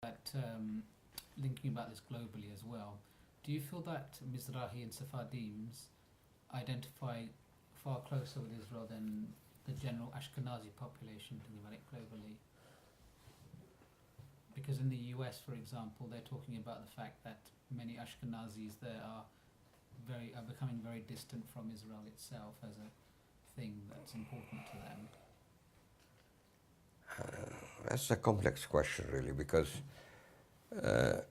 That linking about this globally as well, do you feel that Mizrahi and Sephardims identify far closer with Israel than the general Ashkenazi population, thinking about it globally? Because in the US, for example, they're talking about the fact that many Ashkenazis there are becoming very distant from Israel itself as a thing that's important to them. That's a complex question, really, because the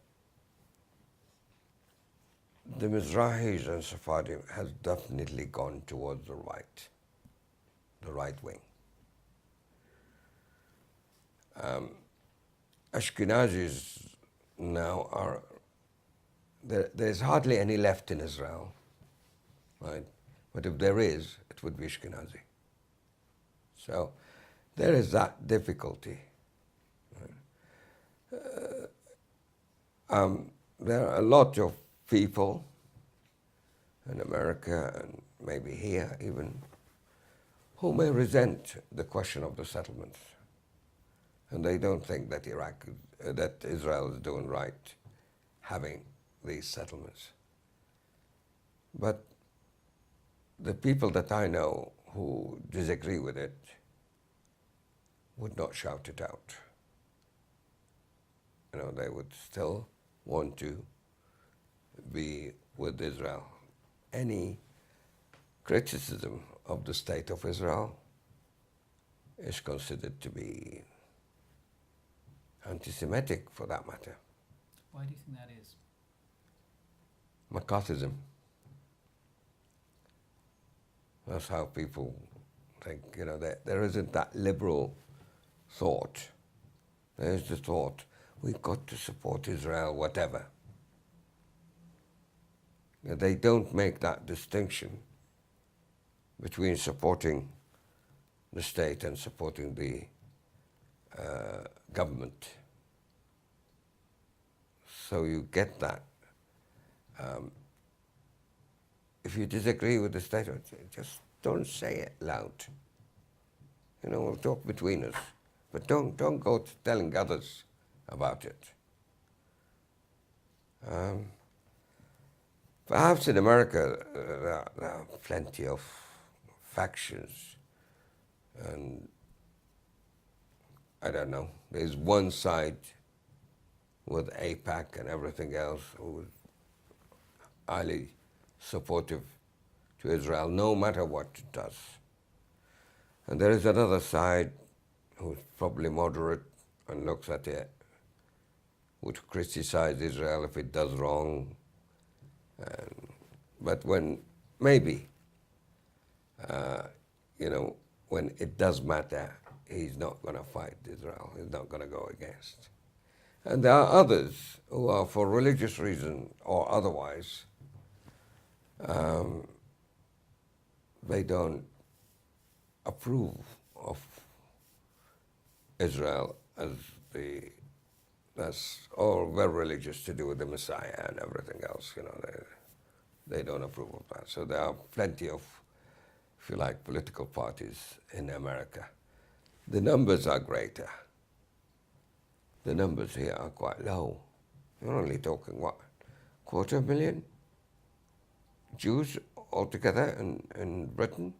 Mizrahis and Sephardim has definitely gone towards the right wing. Ashkenazis now are, there's hardly any left in Israel, right? But if there is, it would be Ashkenazi. So there is that difficulty. There are a lot of people in America and maybe here even who may resent the question of the settlements, and they don't think that that Israel is doing right having these settlements. But the people that I know who disagree with it would not shout it out. You know, they would still want to be with Israel. Any criticism of the state of Israel is considered to be anti-Semitic, for that matter. Why do you think that is? McCarthyism. That's how people think, you know, there isn't that liberal thought. There's the thought, we've got to support Israel, whatever. They don't make that distinction between supporting the state and supporting the government. So you get that. If you disagree with the state, just don't say it loud. You know, we'll talk between us, but don't go telling others about it. Perhaps in America there are plenty of factions, and I don't know, there's one side with AIPAC and everything else who is highly supportive to Israel, no matter what it does. And there is another side who's probably moderate and looks at it, would criticize Israel if it does wrong. But when, maybe, you know, when it does matter, he's not going to fight Israel. He's not going to go against. And there are others who are, for religious reasons or otherwise, they don't approve of Israel that's all very religious to do with the Messiah and everything else. You know, they don't approve of that. So there are plenty of, if you like, political parties in America. The numbers are greater. The numbers here are quite low. You're only talking, what, 250,000 Jews altogether in Britain?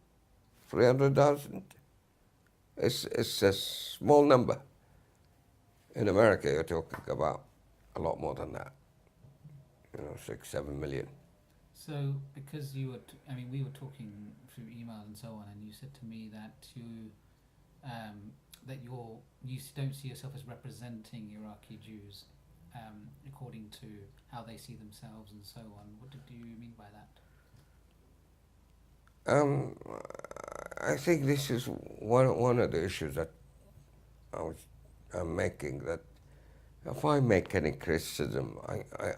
300,000? It's a small number. In America, you're talking about a lot more than that. You know, 6-7 million. So, because you were, we were talking through email and so on, and you said to me that you don't see yourself as representing Iraqi Jews according to how they see themselves and so on. What did you mean by that? I think this is one of the issues that I'm making, that if I make any criticism,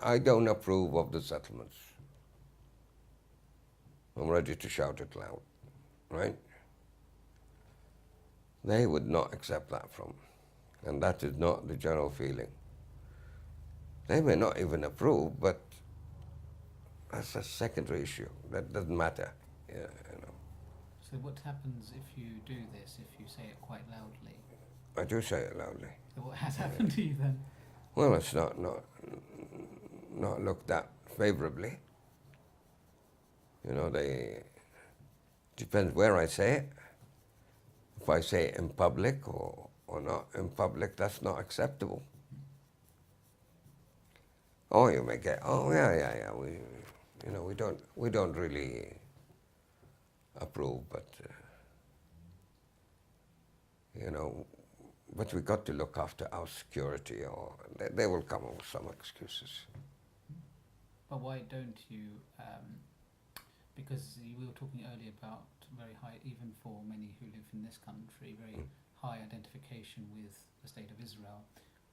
I don't approve of the settlements. I'm ready to shout it loud, right? They would not accept that from me, and that is not the general feeling. They may not even approve, but that's a secondary issue. That doesn't matter, yeah, you know. So what happens if you do this, if you say it quite loudly? I do say it loudly. So what has happened to you then? Well, it's not looked at favorably. You know, depends where I say it. If I say it in public or not in public, that's not acceptable. Oh, you may get, oh yeah. We don't really approve, but but we got to look after our security, or they will come up with some excuses. But why don't you? Because we were talking earlier about very high, even for many who live in this country, very high identification with the state of Israel.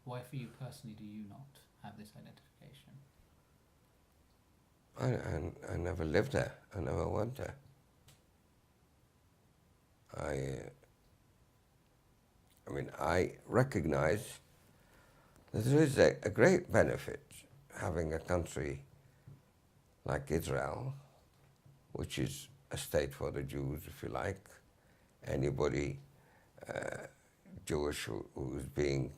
Why, for you personally, do you not have this identification? I never lived there. I never went there. I recognize that there is a great benefit having a country like Israel, which is a state for the Jews, if you like. Anybody Jewish who is being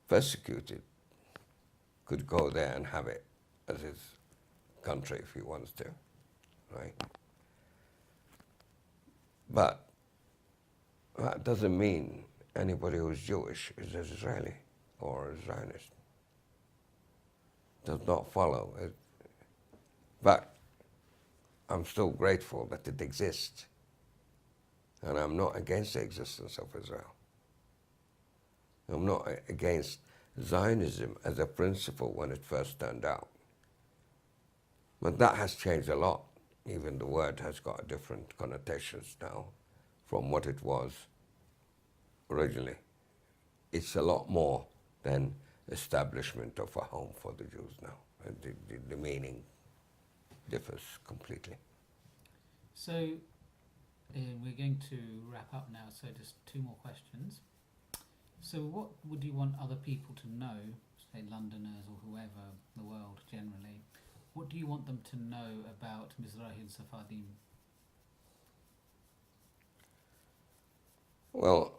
persecuted could go there and have it as his country if he wants to, right? But that doesn't mean anybody who's Jewish is Israeli or a Zionist. Does not follow it. But I'm still grateful that it exists. And I'm not against the existence of Israel. I'm not against Zionism as a principle when it first turned out. But that has changed a lot. Even the word has got different connotations now from what it was originally. It's a lot more than establishment of a home for the Jews now. The meaning differs completely. So we're going to wrap up now, so just two more questions. So what would you want other people to know, say Londoners or whoever, the world generally, what do you want them to know about Mizrahi and Sephardim? Well,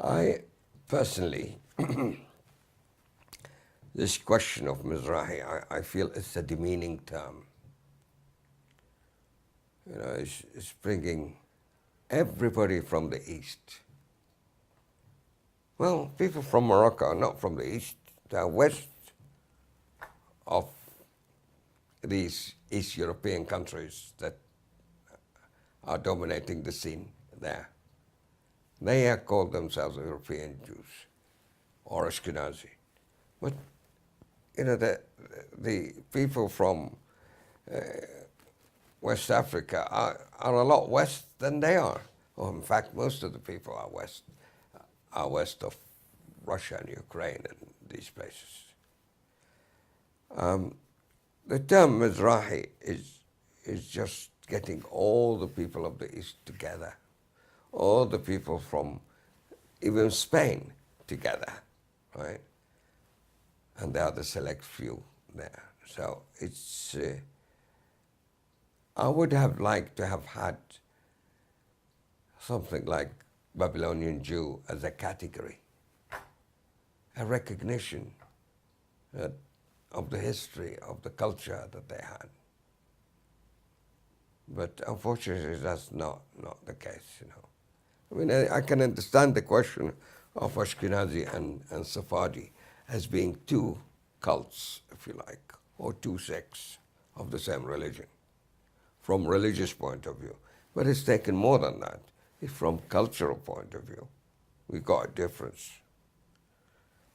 I personally, this question of Mizrahi, I feel it's a demeaning term. You know, it's bringing everybody from the East. Well, people from Morocco are not from the East. They are west of these East European countries that are dominating the scene there. They have called themselves European Jews or Ashkenazi. But, you know, the people from West Africa are a lot west than they are. Or in fact, most of the people are west of Russia and Ukraine and these places. The term Mizrahi is just getting all the people of the East together, all the people from even Spain together, right? And there are the select few there. So it's, I would have liked to have had something like Babylonian Jew as a category, a recognition of the history, of the culture that they had. But unfortunately, that's not the case, you know. I mean, I can understand the question of Ashkenazi and Sephardi as being two cults, if you like, or two sects of the same religion, from religious point of view. But it's taken more than that. It's from cultural point of view. We got a difference.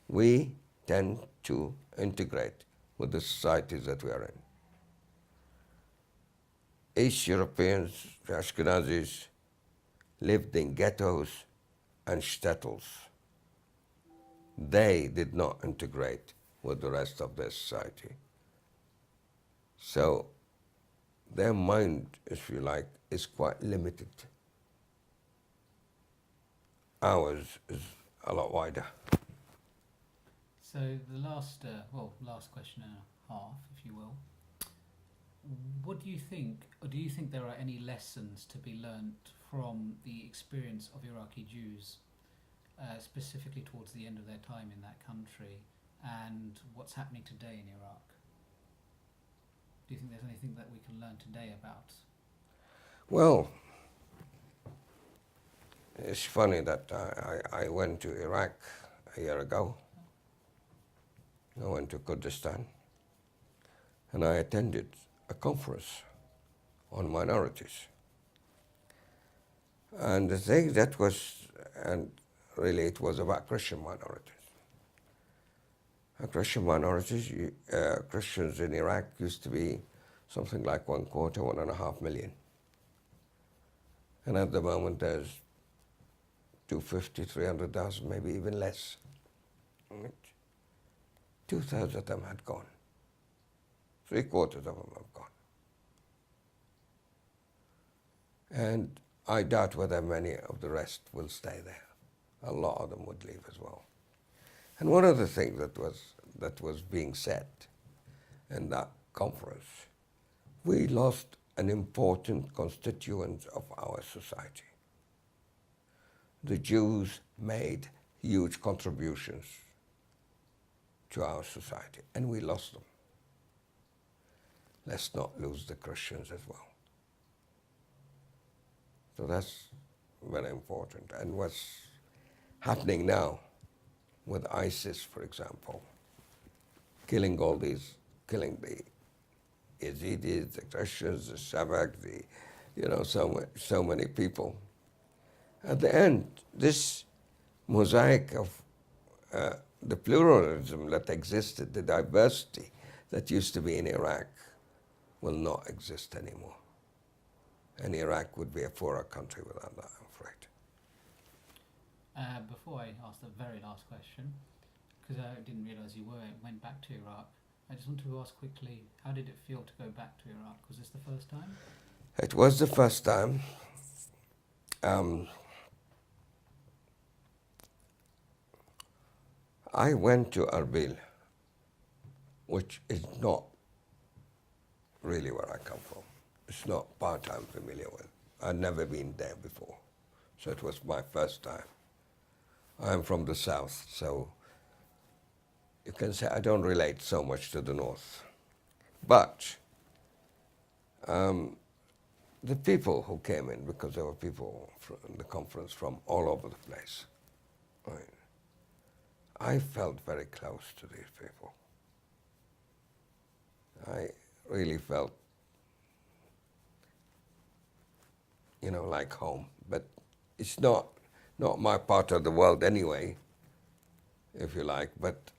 We tend to integrate with the societies that we are in. East Europeans, the Ashkenazis, lived in ghettos and shtetls. They did not integrate with the rest of their society. So their mind, if you like, is quite limited. Ours is a lot wider. So the last question and a half, if you will. What do you think, or do you think there are any lessons to be learnt from the experience of Iraqi Jews specifically towards the end of their time in that country, and what's happening today in Iraq? Do you think there's anything that we can learn today about? Well, it's funny that I went to Iraq a year ago. I went to Kurdistan, and I attended a conference on minorities. And the thing that was, and really it was about Christian minorities. Christian minorities, Christians in Iraq used to be something like 1.25 million. And at the moment there's 250, 300,000, maybe even less. 2/3 of them had gone. 3/4 of them have gone. And I doubt whether many of the rest will stay there. A lot of them would leave as well. And one of the things that was being said in that conference, we lost an important constituent of our society. The Jews made huge contributions to our society, and we lost them. Let's not lose the Christians as well. So that's very important. And what's happening now with ISIS, for example, killing the Yazidis, the Christians, the Shabak, so many people. At the end, this mosaic of the pluralism that existed, the diversity that used to be in Iraq, will not exist anymore. And Iraq would be a poorer country without that, I'm afraid. Before I ask the very last question, because I didn't realise you went back to Iraq, I just wanted to ask quickly, how did it feel to go back to Iraq? Was this the first time? It was the first time. I went to Erbil, which is not really where I come from. It's not part I'm familiar with. I'd never been there before, so it was my first time. I'm from the south, so you can say I don't relate so much to the north. But the people who came in, because there were people from the conference from all over the place, I felt very close to these people. I really felt, like home. But it's not my part of the world anyway, if you like. But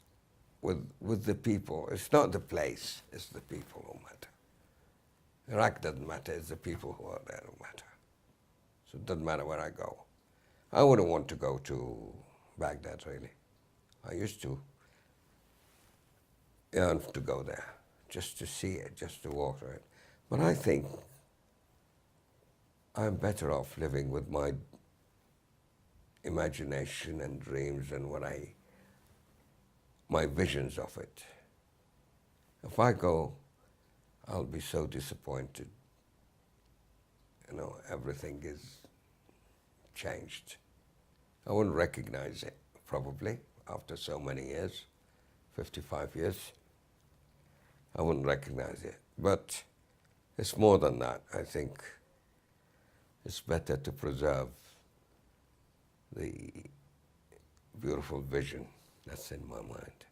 with the people, it's not the place, it's the people who matter. Iraq doesn't matter, it's the people who are there who matter. So it doesn't matter where I go. I wouldn't want to go to Baghdad, really. I used to yearn to go there, just to see it, just to walk through it. But I think I'm better off living with my imagination and dreams and my visions of it. If I go, I'll be so disappointed. Everything is changed. I wouldn't recognize it, probably, after so many years, 55 years. I wouldn't recognize it. But it's more than that. I think it's better to preserve the beautiful vision that's in my mind.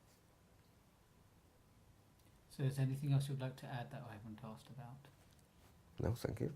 So is there anything else you'd like to add that I haven't asked about? No, thank you.